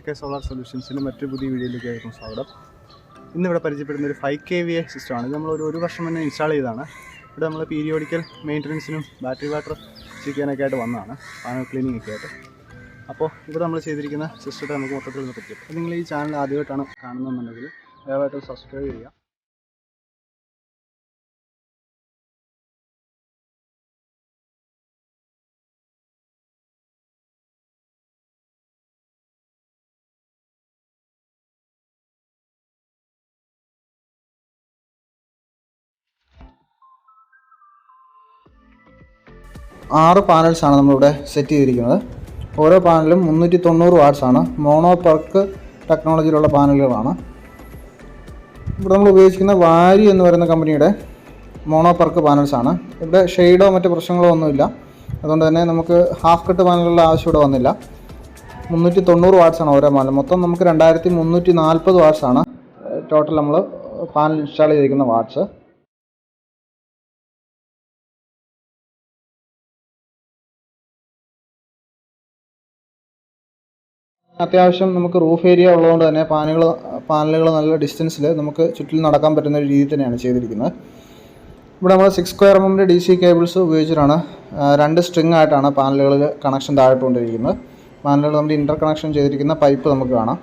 KK solar സൊല്യൂഷൻസിൻ്റെ മറ്റൊരു പുതിയ വീഡിയോയിലേക്ക് ആയിരിക്കും സ്വാഗതം. ഇന്നിവിടെ പരിചയപ്പെടുന്ന ഒരു 5 kVA സിസ്റ്റമാണ്. ഇത് നമ്മൾ ഒരു വർഷം മുന്നേ ഇൻസ്റ്റാൾ ചെയ്തതാണ്. ഇവിടെ നമ്മൾ പീരിയോഡിക്കൽ മെയിൻ്റനൻസിനും ബാറ്ററി വാട്ടർ ചെയ്യാനൊക്കെ ആയിട്ട് വന്നതാണ്, പാനൽ ക്ലീനിങ് ഒക്കെ ആയിട്ട്. അപ്പോൾ ഇവിടെ നമ്മൾ ചെയ്തിരിക്കുന്ന സിസ്റ്റത്തെ നമുക്ക് മൊത്തത്തിൽ ഒന്ന് പറ്റും. അപ്പോൾ നിങ്ങൾ ഈ ചാനൽ ആദ്യമായിട്ടാണ് കാണുന്നതെന്നുണ്ടെങ്കിൽ ദയവായിട്ട് സബ്സ്ക്രൈബ് ചെയ്യുക. ആറ് പാനൽസാണ് നമ്മളിവിടെ സെറ്റ് ചെയ്തിരിക്കുന്നത്. ഓരോ പാനലും 390 വാട്ട്സാണ്. Mono perc ടെക്നോളജിയിലുള്ള പാനലുകളാണ്. ഇവിടെ നമ്മൾ ഉപയോഗിക്കുന്ന വാരി എന്ന് പറയുന്ന കമ്പനിയുടെ മോണോ പെർക്ക് പാനൽസാണ്. ഇവിടെ ഷെയ്ഡോ മറ്റ് പ്രശ്നങ്ങളോ ഒന്നുമില്ല. അതുകൊണ്ട് തന്നെ നമുക്ക് ഹാഫ് കട്ട് പാനലുകളുടെ ആവശ്യം ഇവിടെ വന്നില്ല. 390 വാട്ട്സാണ് ഓരോ പാനൽ. മൊത്തം നമുക്ക് 2340 വാട്ട്സാണ് ടോട്ടൽ നമ്മൾ പാനൽ ഇൻസ്റ്റാൾ ചെയ്തിരിക്കുന്ന വാട്ട്സ്. അത്യാവശ്യം നമുക്ക് റൂഫ് ഏരിയ ഉള്ളതുകൊണ്ട് തന്നെ പാനലുകൾ നല്ല ഡിസ്റ്റൻസിൽ നമുക്ക് ചുറ്റിൽ നടക്കാൻ പറ്റുന്ന ഒരു രീതി തന്നെയാണ് ചെയ്തിരിക്കുന്നത്. ഇവിടെ നമ്മൾ 6 square mm DC കേബിൾസ് ഉപയോഗിച്ചിട്ടാണ് 2 സ്ട്രിങ് ആയിട്ടാണ് പാനലുകളിൽ കണക്ഷൻ താഴെട്ടുകൊണ്ടിരിക്കുന്നത്. പാനലുകൾ നമ്മൾ ഇൻ്റർ കണക്ഷൻ ചെയ്തിരിക്കുന്ന പൈപ്പ് നമുക്ക് കാണാം.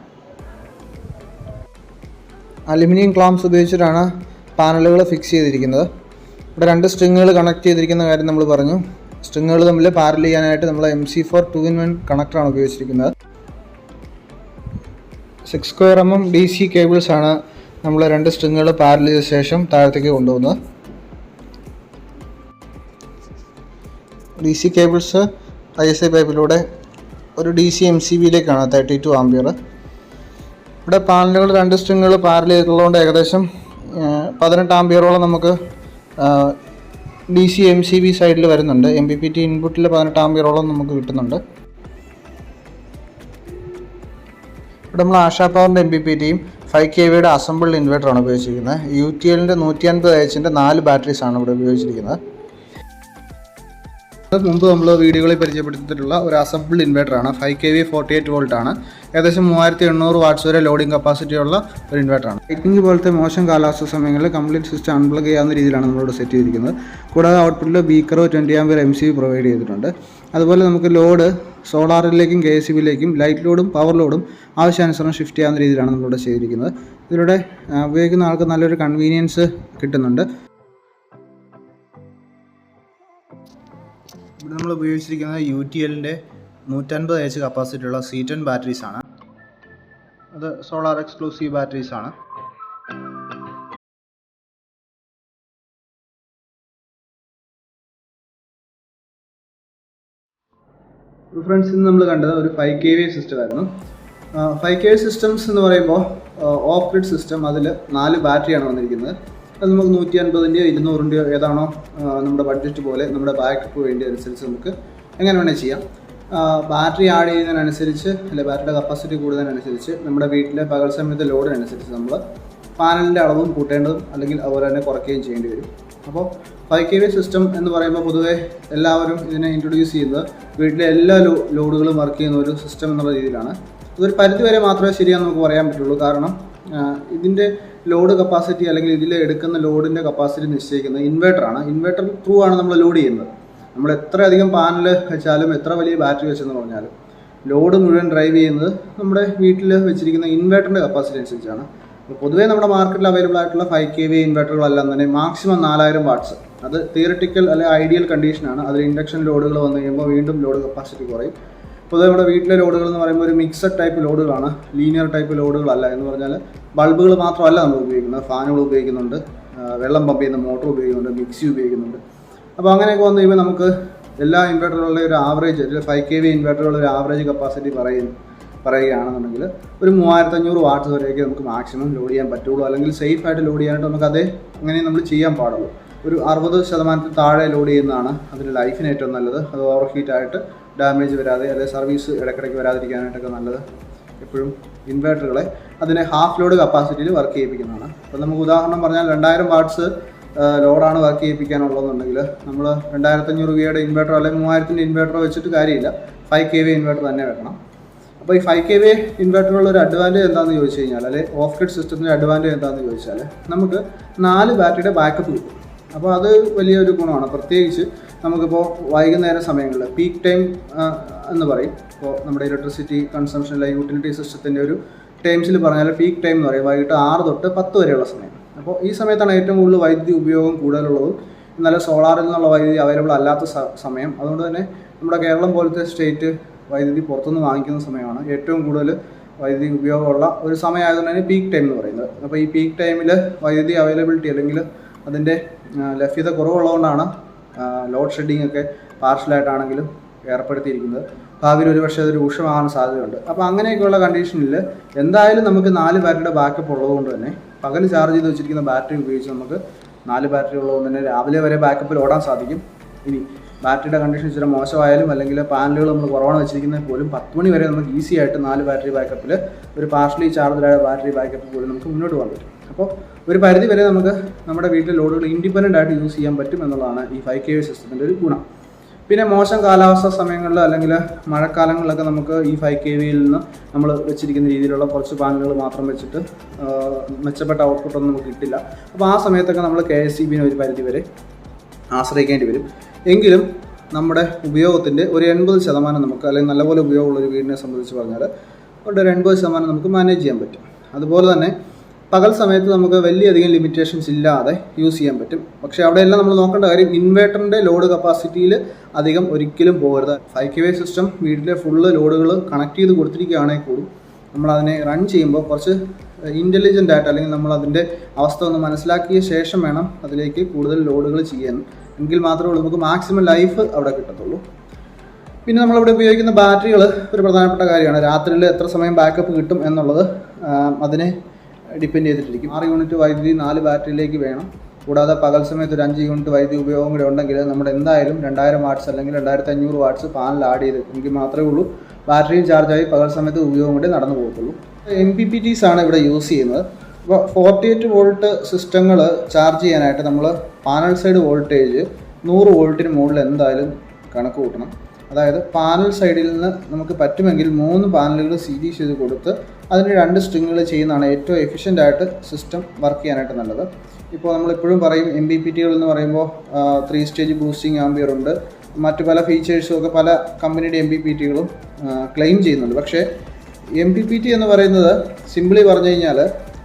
അലുമിനിയം ക്ലാംസ് ഉപയോഗിച്ചിട്ടാണ് പാനലുകൾ ഫിക്സ് ചെയ്തിരിക്കുന്നത്. ഇവിടെ 2 സ്ട്രിങ്ങുകൾ കണക്ട് ചെയ്തിരിക്കുന്ന കാര്യം നമ്മൾ പറഞ്ഞു. സ്ട്രിങ്ങുകൾ തമ്മിൽ പാരൽ ചെയ്യാനായിട്ട് നമ്മൾ MC4 2-in-1 കണക്ടറാണ് ഉപയോഗിച്ചിരിക്കുന്നത്. 6 square mm DC കേബിൾസാണ് നമ്മൾ 2 സ്ട്രിങ്ങുകൾ പാരൽ ചെയ്ത ശേഷം താഴത്തേക്ക് കൊണ്ടുപോകുന്നത്. DC കേബിൾസ് ISI പൈപ്പിലൂടെ ഒരു DC MCBയിലേക്കാണ് 32 ആംപിയർ. ഇവിടെ പാനലുകൾ 2 സ്ട്രിങ്ങുകൾ പാരൽ ചെയ്തിട്ടുള്ളതുകൊണ്ട് ഏകദേശം 18 ആംപിയറോളം നമുക്ക് DC MCB സൈഡിൽ വരുന്നുണ്ട്. MPPT ഇൻപുട്ടിൽ 18 ആംപിയറോളം നമുക്ക് കിട്ടുന്നുണ്ട്. ഇവിടെ നമ്മൾ ആശാ പവറിൻ്റെ MPPTയും 5 kVയുടെ അസംബിൾഡ് ഇൻവെർട്ടറാണ് ഉപയോഗിച്ചിരിക്കുന്നത്. UTLൻ്റെ 150Hൻ്റെ 4 ബാറ്ററീസാണ് ഇവിടെ ഉപയോഗിച്ചിരിക്കുന്നത്. മുമ്പ് നമ്മൾ വീഡിയോകളിൽ പരിചയപ്പെടുത്തിയിട്ടുള്ള ഒരു അസംബിൾഡ് ഇൻവെർട്ടറാണ്. 5 kV 48 വോൾട്ട് ആണ്. ഏകദേശം 3800 വാട്ട്സ് വരെ ലോഡിംഗ് കപ്പാസിറ്റി ഉള്ള ഒരു ഇൻവെർട്ടറാണ്. ലൈറ്റിംഗ് പോലത്തെ മോശം കാലാവസ്ഥ സമയങ്ങളിൽ കംപ്ലീറ്റ് സിസ്റ്റം അൺപ്ലഗ് ചെയ്യാവുന്ന രീതിയിലാണ് നമ്മളിവിടെ സെറ്റ് ചെയ്തിരിക്കുന്നത്. കൂടാതെ ഔട്ട്പുട്ടിൽ ബീക്കറോ 20 ആംപിയർ MCB പ്രൊവൈഡ് ചെയ്തിട്ടുണ്ട്. അതുപോലെ നമുക്ക് ലോഡ് സോളാറിലേക്കും KSBയിലേക്കും ലൈറ്റ് ലോഡും പവർ ലോഡും ആവശ്യാനുസരണം ഷിഫ്റ്റ് ചെയ്യാവുന്ന രീതിയിലാണ് നമ്മളിവിടെ ചെയ്തിരിക്കുന്നത്. ഇതിലൂടെ ഉപയോഗിക്കുന്ന ആൾക്ക് നല്ലൊരു കൺവീനിയൻസ് കിട്ടുന്നുണ്ട്. ഇവിടെ നമ്മൾ ഉപയോഗിച്ചിരിക്കുന്നത് UTLൻ്റെ 150H കപ്പാസിറ്റി ഉള്ള C10 ബാറ്ററീസാണ്. അത് സോളാർ എക്സ്ക്ലൂസീവ് ബാറ്ററീസാണ്. ഫ്രണ്ട്സ്, ഇന്ന് നമ്മൾ കണ്ടത് ഒരു 5 kVA സിസ്റ്റം ആയിരുന്നു. 5 kVA സിസ്റ്റംസ് എന്ന് പറയുമ്പോൾ ഓഫ് ഗ്രിഡ് സിസ്റ്റം, അതിൽ 4 ബാറ്ററിയാണ് വന്നിരിക്കുന്നത്. അത് നമുക്ക് 150-ൻ്റെയോ 200-ൻ്റെയോ ഏതാണോ നമ്മുടെ ബഡ്ജറ്റ് പോലെ നമ്മുടെ ബാക്കപ്പ് വേണ്ടി അനുസരിച്ച് നമുക്ക് എങ്ങനെ വേണേൽ ചെയ്യാം. ബാറ്ററി ആഡ് ചെയ്യുന്നതിനനുസരിച്ച് അല്ലെങ്കിൽ ബാറ്ററിയുടെ കപ്പാസിറ്റി കൂടുന്നതിനനുസരിച്ച് നമ്മുടെ വീട്ടിലെ പകൽ സമയത്തെ ലോഡിനനുസരിച്ച് നമ്മൾ പാനലിൻ്റെ അളവും കൂട്ടേണ്ടതും അല്ലെങ്കിൽ അതുപോലെ തന്നെ കുറയ്ക്കുകയും ചെയ്യേണ്ടി വരും. അപ്പോൾ 5 kVA സിസ്റ്റം എന്ന് പറയുമ്പോൾ പൊതുവേ എല്ലാവരും ഇതിനെ ഇൻട്രൊഡ്യൂസ് ചെയ്യുന്നത് വീട്ടിലെ എല്ലാ ലോഡുകളും വർക്ക് ചെയ്യുന്ന ഒരു സിസ്റ്റം എന്നുള്ള രീതിയിലാണ്. അതൊരു പരിധി വരെ മാത്രമേ ശരിയാണെന്ന് നമുക്ക് പറയാൻ പറ്റുള്ളൂ. കാരണം ഇതിൻ്റെ ലോഡ് കപ്പാസിറ്റി അല്ലെങ്കിൽ ഇതിൽ എടുക്കുന്ന ലോഡിൻ്റെ കപ്പാസിറ്റി നിശ്ചയിക്കുന്നത് ഇൻവെർട്ടറാണ്. ഇൻവെർട്ടർ ത്രൂ ആണ് നമ്മൾ ലോഡ് ചെയ്യുന്നത്. നമ്മൾ എത്ര അധികം പാനൽ വെച്ചാലും എത്ര വലിയ ബാറ്ററി വെച്ചെന്ന് പറഞ്ഞാലും ലോഡ് മുഴുവൻ ഡ്രൈവ് ചെയ്യുന്നത് നമ്മുടെ വീട്ടിൽ വെച്ചിരിക്കുന്ന ഇൻവെർട്ടറിൻ്റെ കപ്പാസിറ്റി അനുസരിച്ചാണ്. പൊതുവേ നമ്മുടെ മാർക്കറ്റിൽ അവൈലബിൾ ആയിട്ടുള്ള 5 kVA ഇൻവെർട്ടറുകളെല്ലാം തന്നെ മാക്സിമം 4000 വാട്ട്സ്. അത് തിയററ്റിക്കൽ അല്ലെങ്കിൽ ഐഡിയൽ കണ്ടീഷനാണ്. അതിൽ ഇൻഡക്ഷൻ ലോഡുകൾ വന്നു കഴിയുമ്പോൾ വീണ്ടും ലോഡ് കപ്പാസിറ്റി കുറയും. പൊതുവെ നമ്മുടെ വീട്ടിലെ ലോഡുകൾ എന്ന് പറയുമ്പോൾ ഒരു മിക്സഡ് ടൈപ്പ് ലോഡുകളാണ്, ലീനിയർ ടൈപ്പ് ലോഡുകളല്ല. എന്ന് പറഞ്ഞാൽ ബൾബുകൾ മാത്രമല്ല നമ്മൾ ഉപയോഗിക്കുന്നത്, ഫാനുകൾ ഉപയോഗിക്കുന്നുണ്ട്, വെള്ളം പമ്പ് ചെയ്യുന്ന മോട്ടോർ ഉപയോഗിക്കുന്നുണ്ട്, മിക്സി ഉപയോഗിക്കുന്നുണ്ട്. അപ്പോൾ അങ്ങനെയൊക്കെ വന്നു കഴിയുമ്പോൾ നമുക്ക് എല്ലാ ഇൻവെർട്ടറുകളുടെ ഒരു ആവറേജ്, 5 kVA ഇൻവെർട്ടറുകളുടെ ഒരു ആവറേജ് കപ്പാസിറ്റി പറയുകയാണെന്നുണ്ടെങ്കിൽ ഒരു 3500 വാട്ട്സ് വരെയൊക്കെ നമുക്ക് മാക്സിമം ലോഡ് ചെയ്യാൻ പറ്റുള്ളൂ. അല്ലെങ്കിൽ സേഫ് ആയിട്ട് ലോഡ് ചെയ്യാനായിട്ട് നമുക്ക് അങ്ങനെ നമ്മൾ ചെയ്യാൻ പാടുള്ളൂ. ഒരു 60% താഴെ ലോഡ് ചെയ്യുന്നതാണ് അതിൻ്റെ ലൈഫിന് ഏറ്റവും നല്ലത്. അത് ഓവർ ഹീറ്റായിട്ട് ഡാമേജ് വരാതെ അല്ലെങ്കിൽ സർവീസ് ഇടയ്ക്കിടയ്ക്ക് വരാതിരിക്കാനായിട്ടൊക്കെ നല്ലത് എപ്പോഴും ഇൻവെർട്ടറുകളെ അതിനെ ഹാഫ് ലോഡ് കപ്പാസിറ്റിയിൽ വർക്ക് ചെയ്യിപ്പിക്കുന്നതാണ്. അപ്പോൾ നമുക്ക് ഉദാഹരണം പറഞ്ഞാൽ 2000 വാട്ട്സ് ലോഡാണ് വർക്ക് ചെയ്യിപ്പിക്കാനുള്ളതെന്നുണ്ടെങ്കിൽ നമ്മൾ 2500 രൂപയുടെ ഇൻവെർട്ടർ അല്ലെങ്കിൽ 3000-ൻ്റെ ഇൻവെർട്ടർ വെച്ചിട്ട് കാര്യമില്ല, 5 kVA ഇൻവെർട്ടർ തന്നെ വെക്കണം. അപ്പോൾ ഈ 5 kVA ഇൻവെർട്ടറുള്ള ഒരു അഡ്വാൻറ്റേജ് എന്താണെന്ന് ചോദിച്ചു കഴിഞ്ഞാൽ, അല്ലെങ്കിൽ ഓഫ് ഗ്രിഡ് സിസ്റ്റത്തിൻ്റെ അഡ്വാൻറ്റേജ് എന്താണെന്ന് ചോദിച്ചാൽ, നമുക്ക് 4 ബാറ്ററിയുടെ ബാക്കപ്പ് കിട്ടും. അപ്പോൾ അത് വലിയൊരു ഗുണമാണ്. പ്രത്യേകിച്ച് നമുക്കിപ്പോൾ വൈകുന്നേര സമയങ്ങളിൽ പീക്ക് ടൈം എന്ന് പറയും. ഇപ്പോൾ നമ്മുടെ ഇലക്ട്രിസിറ്റി കൺസംഷനിലെ യൂട്ടിലിറ്റി സിസ്റ്റത്തിൻ്റെ ഒരു ടൈംസിൽ പറഞ്ഞാൽ പീക്ക് ടൈം എന്ന് പറയും, വൈകിട്ട് 6 തൊട്ട് 10 വരെയുള്ള സമയം. അപ്പോൾ ഈ സമയത്താണ് ഏറ്റവും കൂടുതൽ വൈദ്യുതി ഉപയോഗം കൂടുതലുള്ളതും എന്നാൽ സോളാറിൽ നിന്നുള്ള വൈദ്യുതി അവൈലബിൾ അല്ലാത്ത സമയം. അതുകൊണ്ട് തന്നെ നമ്മുടെ കേരളം പോലത്തെ സ്റ്റേറ്റ് വൈദ്യുതി പുറത്തുനിന്ന് വാങ്ങിക്കുന്ന സമയമാണ് ഏറ്റവും കൂടുതൽ വൈദ്യുതി ഉപയോഗമുള്ള ഒരു സമയമായതുകൊണ്ട് തന്നെ പീക്ക് ടൈം എന്ന് പറയുന്നത്. അപ്പോൾ ഈ പീക്ക് ടൈമിൽ വൈദ്യുതി അവൈലബിലിറ്റി അല്ലെങ്കിൽ അതിൻ്റെ ലഭ്യത കുറവുള്ളതുകൊണ്ടാണ് ലോഡ് ഷെഡിങ് ഒക്കെ പാർഷ്യലായിട്ടാണെങ്കിലും ഏർപ്പെടുത്തിയിരിക്കുന്നത്. ഭാവിയിൽ ഒരു പക്ഷേ അത് രൂക്ഷമാകാൻ സാധ്യതയുണ്ട്. അപ്പോൾ അങ്ങനെയൊക്കെയുള്ള കണ്ടീഷനിൽ എന്തായാലും നമുക്ക് 4 ബാറ്ററിയുടെ ബാക്കപ്പ് ഉള്ളതുകൊണ്ട് തന്നെ പകൽ ചാർജ് ചെയ്ത് വെച്ചിരിക്കുന്ന ബാറ്ററി ഉപയോഗിച്ച് നമുക്ക് 4 ബാറ്ററി ഉള്ളതുകൊണ്ട് തന്നെ രാവിലെ വരെ ബാക്കപ്പിൽ ഓടാൻ സാധിക്കും. ഇനി ബാറ്ററിയുടെ കണ്ടീഷൻ ഇച്ചിരി മോശമായാലും അല്ലെങ്കിൽ പാനലുകൾ നമ്മൾ കുറവാണ് വെച്ചിരിക്കുന്നത് പോലും 10 മണി വരെ നമുക്ക് ഈസി ആയിട്ട് 4 ബാറ്ററി ബാക്കപ്പിൽ ഒരു പാർഷ്യലി ചാർജ്ഡായ ബാറ്ററി ബാക്കപ്പ് പോലും നമുക്ക് മുന്നോട്ട് പോകാൻ പറ്റും. അപ്പോൾ ഒരു പരിധി വരെ നമുക്ക് നമ്മുടെ വീട്ടിലെ ലോഡുകൾ ഇൻഡിപെൻഡൻ്റ് ആയിട്ട് യൂസ് ചെയ്യാൻ പറ്റും എന്നുള്ളതാണ് ഈ 5 kVA സിസ്റ്റത്തിൻ്റെ ഒരു ഗുണം. പിന്നെ മോശം കാലാവസ്ഥ സമയങ്ങളിൽ അല്ലെങ്കിൽ മഴക്കാലങ്ങളിലൊക്കെ നമുക്ക് ഈ 5 kVAയിൽ നിന്ന് നമ്മൾ വെച്ചിരിക്കുന്ന രീതിയിലുള്ള കുറച്ച് പാനലുകൾ മാത്രം വെച്ചിട്ട് മെച്ചപ്പെട്ട ഔട്ട്പുട്ടൊന്നും നമുക്ക് കിട്ടില്ല. അപ്പോൾ ആ സമയത്തൊക്കെ നമ്മൾ KSEBിനെ ഒരു പരിധി വരെ ആശ്രയിക്കേണ്ടി വരും. എങ്കിലും നമ്മുടെ ഉപയോഗത്തിൻ്റെ ഒരു 80% നമുക്ക്, അല്ലെങ്കിൽ നല്ലപോലെ ഉപയോഗമുള്ളൊരു വീടിനെ സംബന്ധിച്ച് പറഞ്ഞാൽ ഒരു 80% നമുക്ക് മാനേജ് ചെയ്യാൻ പറ്റും. അതുപോലെ തന്നെ പകൽ സമയത്ത് നമുക്ക് വലിയധികം ലിമിറ്റേഷൻസ് ഇല്ലാതെ യൂസ് ചെയ്യാൻ പറ്റും. പക്ഷേ അവിടെയെല്ലാം നമ്മൾ നോക്കേണ്ട കാര്യം ഇൻവേർട്ടറിൻ്റെ ലോഡ് കപ്പാസിറ്റിയിൽ അധികം ഒരിക്കലും പോകരുത്. 5 kVA സിസ്റ്റം വീട്ടിലെ ഫുള്ള് ലോഡുകൾ കണക്ട് ചെയ്ത് കൊടുത്തിരിക്കുകയാണെങ്കിൽ കൂടി നമ്മളതിനെ റൺ ചെയ്യുമ്പോൾ കുറച്ച് ഇൻ്റലിജൻ്റ് ആയിട്ട്, അല്ലെങ്കിൽ നമ്മൾ അതിൻ്റെ അവസ്ഥ ഒന്ന് മനസ്സിലാക്കിയ ശേഷം വേണം അതിലേക്ക് കൂടുതൽ ലോഡുകൾ ചെയ്യാൻ. എങ്കിൽ മാത്രമേ നമുക്ക് മാക്സിമം ലൈഫ് അവിടെ കിട്ടത്തുള്ളൂ. പിന്നെ നമ്മളിവിടെ ഉപയോഗിക്കുന്ന ബാറ്ററികൾ ഒരു പ്രധാനപ്പെട്ട കാര്യമാണ്. രാത്രിയിൽ എത്ര സമയം ബാക്കപ്പ് കിട്ടും എന്നുള്ളത് അതിനെ ഡിപ്പെൻഡ് ചെയ്തിട്ടിരിക്കും. 6 യൂണിറ്റ് വൈദ്യുതി 4 ബാറ്ററിയിലേക്ക് വേണം. കൂടാതെ പകൽ സമയത്ത് ഒരു 5 യൂണിറ്റ് വൈദ്യുതി ഉപയോഗം കൂടെ ഉണ്ടെങ്കിൽ നമ്മുടെ എന്തായാലും 2000 വാട്ട്സ് അല്ലെങ്കിൽ 2500 വാട്ട്സ് പാനൽ ആഡ് ചെയ്ത് എങ്കിൽ മാത്രമേ ഉള്ളൂ ബാറ്ററിയും ചാർജായി പകൽ സമയത്ത് ഉപയോഗം കൂടി നടന്നു പോകത്തുള്ളൂ. MPPTs ആണ് ഇവിടെ യൂസ് ചെയ്യുന്നത്. അപ്പോൾ 48 വോൾട്ട് സിസ്റ്റങ്ങൾ ചാർജ് ചെയ്യാനായിട്ട് നമ്മൾ പാനൽ സൈഡ് വോൾട്ടേജ് 100 വോൾട്ടിന് മുകളിൽ എന്തായാലും കണക്ക് കൂട്ടണം. അതായത് പാനൽ സൈഡിൽ നിന്ന് നമുക്ക് പറ്റുമെങ്കിൽ 3 പാനലുകൾ സീരീസ് ചെയ്ത് കൊടുത്ത് അതിന് 2 സ്ട്രിങ്ങുകൾ ചെയ്യുന്നതാണ് ഏറ്റവും എഫിഷ്യൻ്റ് ആയിട്ട് സിസ്റ്റം വർക്ക് ചെയ്യാനായിട്ട് നല്ലത്. ഇപ്പോൾ നമ്മളിപ്പോഴും പറയും MPPTകൾ എന്ന് പറയുമ്പോൾ 3 സ്റ്റേജ് ബൂസ്റ്റിംഗ് ആംബിയർ ഉണ്ട്, മറ്റു പല ഫീച്ചേഴ്സും ഒക്കെ പല കമ്പനിയുടെ MPPTകളും ക്ലെയിം ചെയ്യുന്നുണ്ട്. പക്ഷേ MPPT എന്ന് പറയുന്നത് സിംപിളി പറഞ്ഞു കഴിഞ്ഞാൽ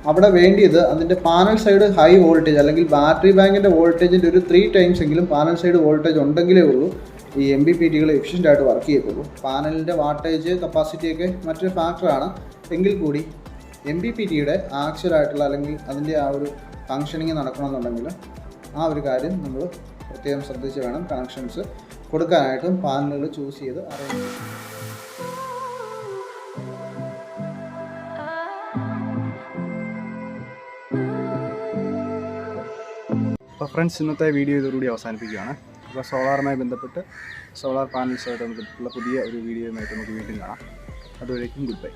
അവിടെ വേണ്ടിയത് അതിൻ്റെ പാനൽ സൈഡ് ഹൈ വോൾട്ടേജ് അല്ലെങ്കിൽ ബാറ്ററി ബാങ്കിൻ്റെ വോൾട്ടേജിൻ്റെ ഒരു 3 ടൈംസ് എങ്കിലും പാനൽ സൈഡ് വോൾട്ടേജ് ഉണ്ടെങ്കിലേ ഉള്ളൂ ഈ MPPTകൾ എഫിഷ്യൻ്റ് ആയിട്ട് വർക്ക് ചെയ്യത്തുള്ളൂ. പാനലിൻ്റെ വാട്ടേജ് കപ്പാസിറ്റിയൊക്കെ മറ്റൊരു ഫാക്ടറാണ്. എങ്കിൽ കൂടി MPPTയുടെ ആക്ച്വലായിട്ടുള്ള അല്ലെങ്കിൽ അതിൻ്റെ ആ ഒരു ഫങ്ഷനിങ് നടക്കണമെന്നുണ്ടെങ്കിൽ ആ ഒരു കാര്യം നമ്മൾ പ്രത്യേകം ശ്രദ്ധിച്ച് വേണം കണക്ഷൻസ് കൊടുക്കാനായിട്ടും പാനലുകൾ ചൂസ് ചെയ്ത് അറേഞ്ച് ചെയ്യും. അപ്പോൾ ഫ്രണ്ട്സ്, ഇന്നത്തെ വീഡിയോ ഇതോടുകൂടി അവസാനിപ്പിക്കുകയാണ്. അപ്പോൾ സോളാറുമായി ബന്ധപ്പെട്ട് സോളാർ പാനൽസുമായിട്ട് ബന്ധപ്പെട്ടുള്ള പുതിയ ഒരു വീഡിയോയുമായിട്ട് നമുക്ക് വീണ്ടും കാണാം. അതുവരേക്കും ഗുഡ് ബൈ.